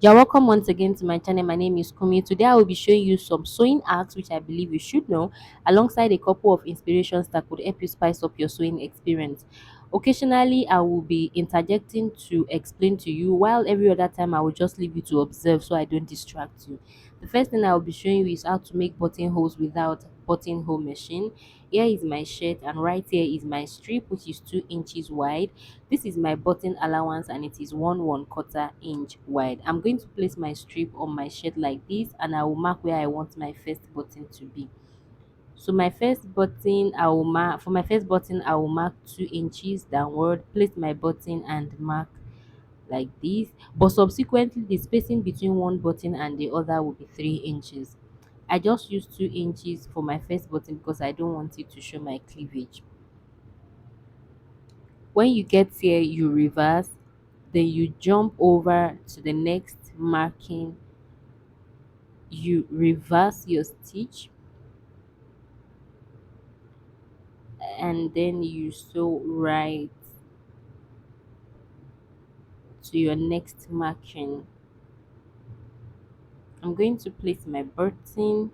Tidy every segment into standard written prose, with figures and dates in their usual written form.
You're welcome once again to my channel. My name is Kumi. Today I will be showing you some sewing hacks which I believe you should know, alongside a couple of inspirations that could help you spice up your sewing experience. Occasionally, I will be interjecting to explain to you, while every other time I will just leave you to observe so I don't distract you. The first thing I will be showing you is how to make buttonholes without buttonhole machine. Here is my shirt, and right here is my strip, which is 2 inches wide. This is my button allowance, and it is 1/4 inch wide. I'm going to place my strip on my shirt like this, and I will mark where I want my first button to be. So my first button, I will mark for my first button, I will mark 2 inches downward, place my button and mark like this. But subsequently, the spacing between one button and the other will be 3 inches. I just use 2 inches for my first button because I don't want it to show my cleavage. When you get here, you reverse, then you jump over to the next marking, you reverse your stitch, and then you sew right to your next marking. I'm going to place my button,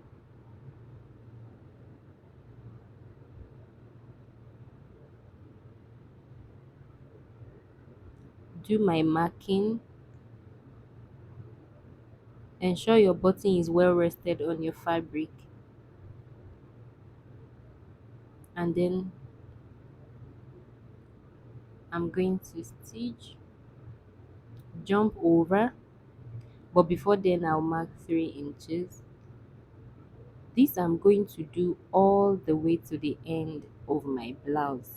do my marking, ensure your button is well rested on your fabric, and then I'm going to stitch, jump over, but before then I'll mark 3 inches. This I'm going to do all the way to the end of my blouse.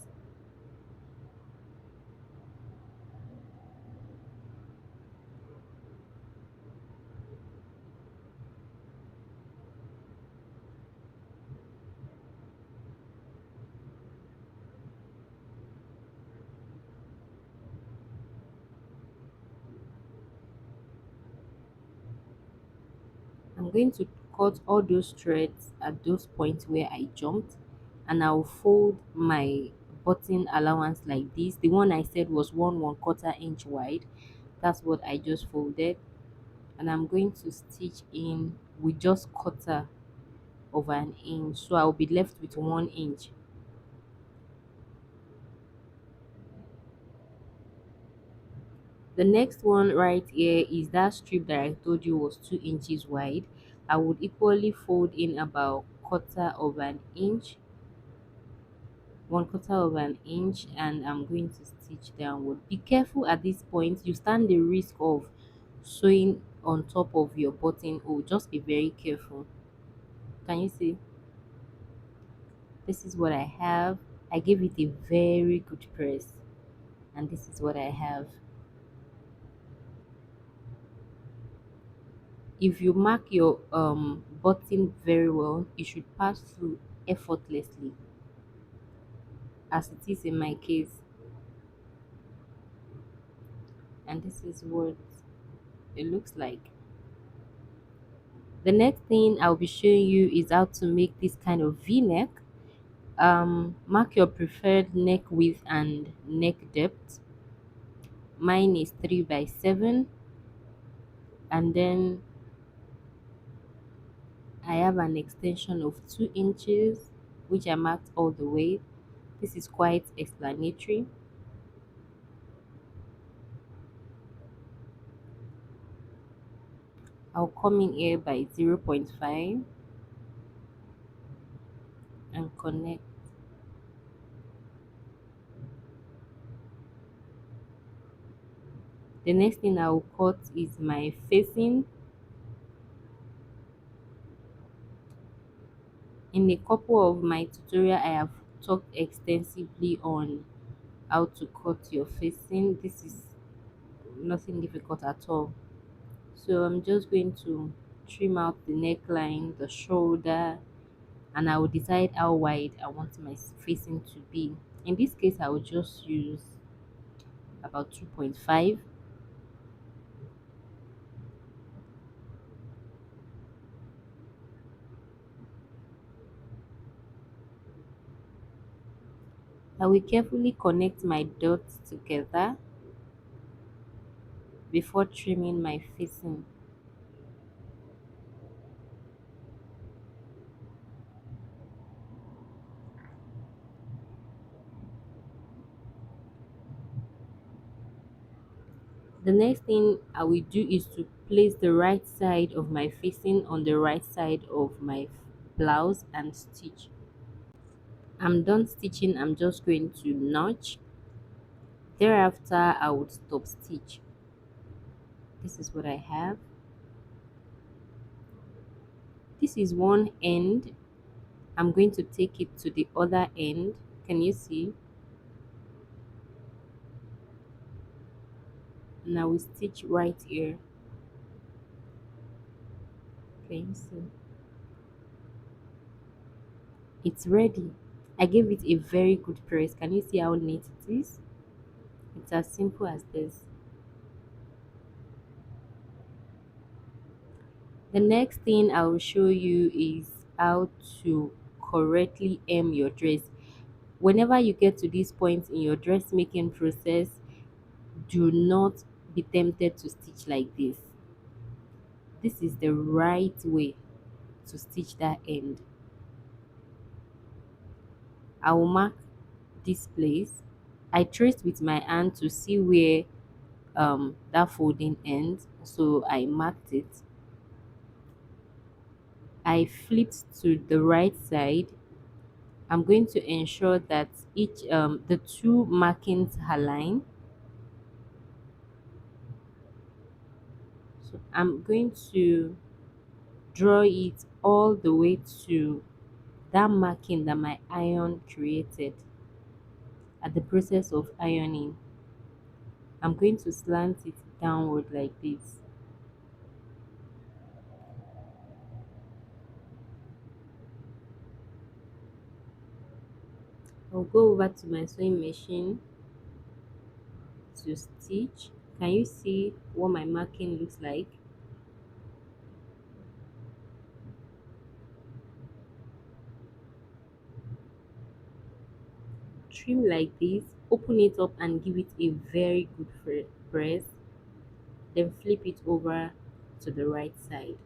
I'm going to cut all those threads at those points where I jumped, and I'll fold my button allowance like this. The one I said was 1/4 inch wide. That's what I just folded, and I'm going to stitch in with just quarter of an inch, so I'll be left with 1 inch. The next one right here is that strip that I told you was 2 inches wide. I would equally fold in about quarter of an inch, 1/4 of an inch, and I'm going to stitch downward. Be careful at this point, you stand the risk of sewing on top of your buttonhole. Just be very careful. Can you see? This is what I have. I gave it a very good press, and this is what I have. If you mark your button very well, it should pass through effortlessly, as it is in my case. And this is what it looks like. The next thing I'll be showing you is how to make this kind of v-neck. Mark your preferred neck width and neck depth. Mine is 3 by 7, and then I have an extension of 2 inches, which I marked all the way. This is quite explanatory. I'll come in here by 0.5 and connect. The next thing I will cut is my facing. In a couple of my tutorial, I have talked extensively on how to cut your facing. This is nothing difficult at all. So I'm just going to trim out the neckline, the shoulder, and I will decide how wide I want my facing to be. In this case, I will just use about 2.5. I will carefully connect my dots together. before trimming my facing. The next thing I will do is to place the right side of my facing on the right side of my blouse and stitch. I'm done stitching, I'm just going to notch. Thereafter, I would stop stitch. This is what I have. This is one end. I'm going to take it to the other end. Can you see? Now we stitch right here. Can you see? It's ready. I gave it a very good press. Can you see how neat it is? It's as simple as this. The next thing I will show you is how to correctly hem your dress. Whenever you get to this point in your dressmaking process, do not be tempted to stitch like this. This is the right way to stitch that end. I will mark this place. I traced with my hand to see where that folding ends, so I marked it. I flipped to the right side. I'm going to ensure that each the two markings align. So I'm going to draw it all the way to that marking that my iron created at the process of ironing. I'm going to slant it downward like this. I'll go over to my sewing machine to stitch. Can you see what my marking looks like? Trim like this, open it up and give it a very good press, then flip it over to the right side.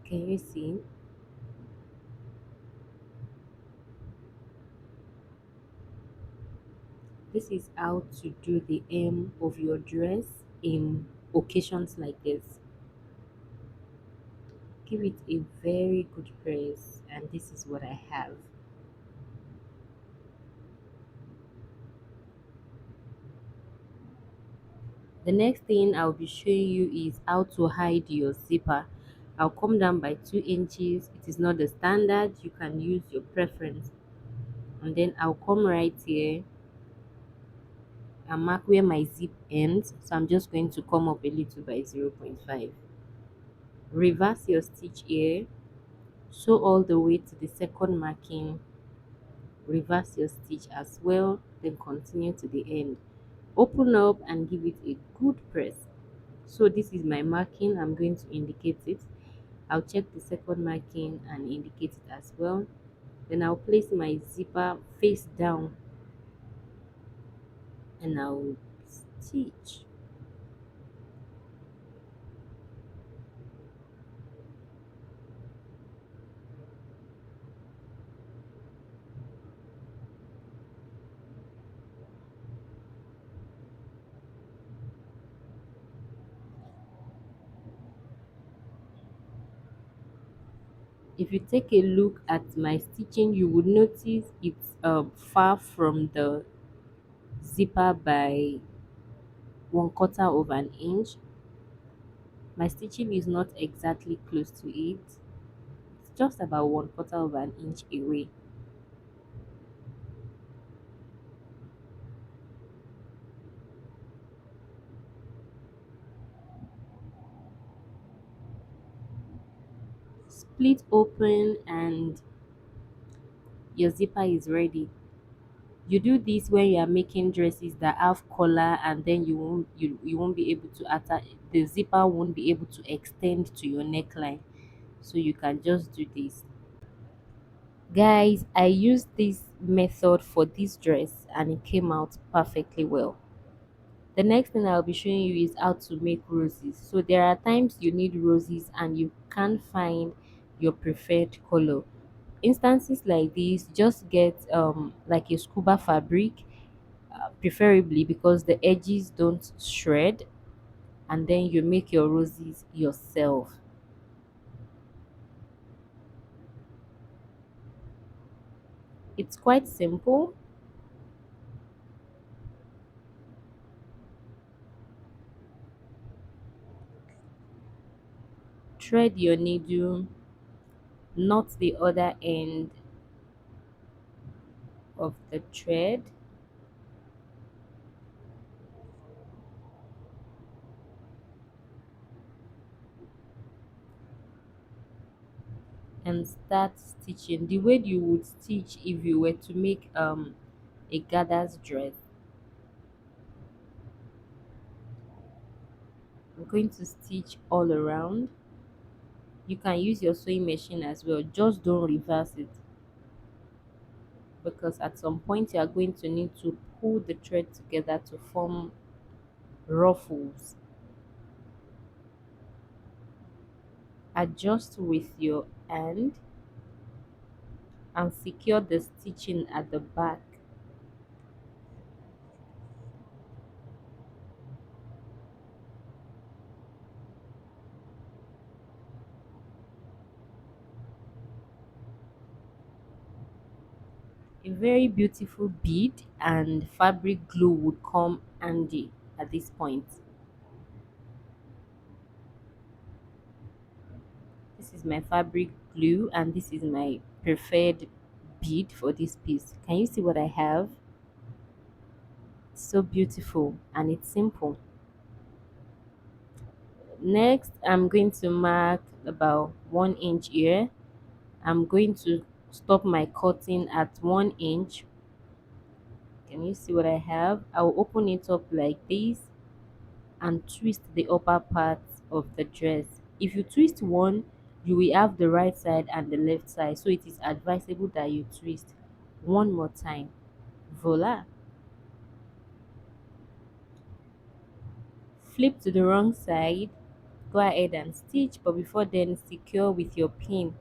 Can you see? This is how to do the hem of your dress in occasions like this. Give it a very good press, and this is what I have. The next thing I'll be showing you is how to hide your zipper. I'll come down by 2 inches. It is not the standard, you can use your preference. And then I'll come right here and mark where my zip ends. So I'm just going to come up a little by 0.5. Reverse your stitch here, sew all the way to the second marking, reverse your stitch as well, then continue to the end. Open up and give it a good press. So this is my marking, I'm going to indicate it. I'll check the second marking and indicate it as well. Then I'll place my zipper face down and I'll stitch. If you take a look at my stitching, you would notice it's far from the zipper by 1/4 of an inch. My stitching is not exactly close to it, it's just about 1/4 of an inch away. Split open and your zipper is ready. You do this when you are making dresses that have collar, and then you won't be able to attach, the zipper won't be able to extend to your neckline. So you can just do this. Guys, I used this method for this dress and it came out perfectly well. The next thing I'll be showing you is how to make roses. So there are times you need roses and you can't find your preferred color. Instances like this, just get like a scuba fabric, preferably because the edges don't shred, and then you make your roses yourself. It's quite simple. Thread your needle, knot the other end of the thread, and start stitching the way you would stitch if you were to make a gather's dress. I'm going to stitch all around. You can use your sewing machine as well, just don't reverse it, because at some point you are going to need to pull the thread together to form ruffles. Adjust with your hand and secure the stitching at the back. A very beautiful bead and fabric glue would come handy at this point. This is my fabric glue and this is my preferred bead for this piece. Can you see what I have? So beautiful and it's simple. Next, I'm going to mark about 1 inch here. I'm going to stop my cutting at 1 inch. Can you see what I have? I will open it up like this and twist the upper part of the dress. If you twist one, you will have the right side and the left side, so it is advisable that you twist one more time. Voila. Flip to the wrong side, go ahead and stitch, but before then secure with your pin.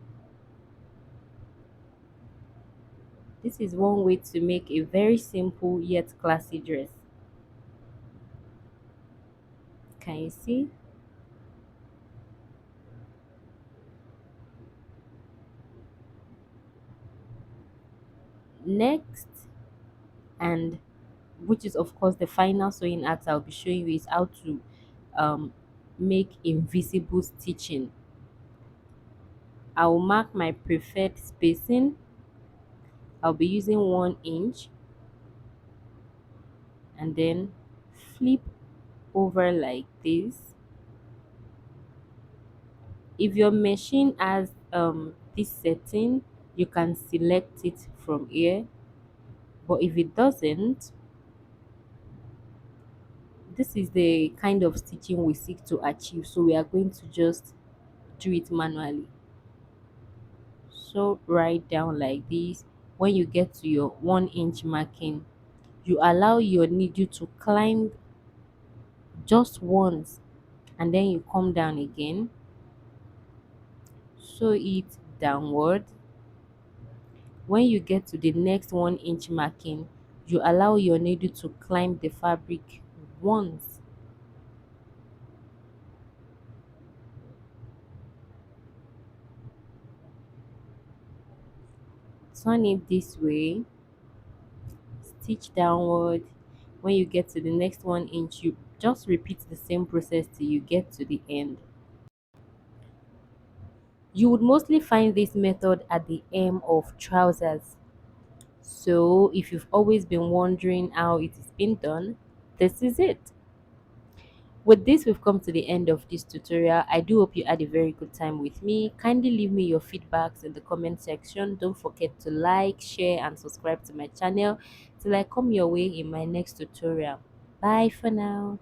This is one way to make a very simple yet classy dress. Can you see? Next, and which is of course the final sewing act I'll be showing you, is how to um, make invisible stitching. I'll mark my preferred spacing. I'll be using 1 inch and then flip over like this. If your machine has this setting, you can select it from here, but if it doesn't, this is the kind of stitching we seek to achieve, so we are going to just do it manually. So write down like this. When you get to your 1 inch marking, you allow your needle to climb just once and then you come down again. Sew it downward. When you get to the next 1 inch marking, you allow your needle to climb the fabric once. Turn it this way, stitch downward. When you get to the next 1 inch, you just repeat the same process till you get to the end. You would mostly find this method at the hem of trousers. So if you've always been wondering how it is being done, this is it. With this, we've come to the end of this tutorial. I do hope you had a very good time with me. Kindly leave me your feedbacks in the comment section. Don't forget to like, share, and subscribe to my channel till I come your way in my next tutorial. Bye for now.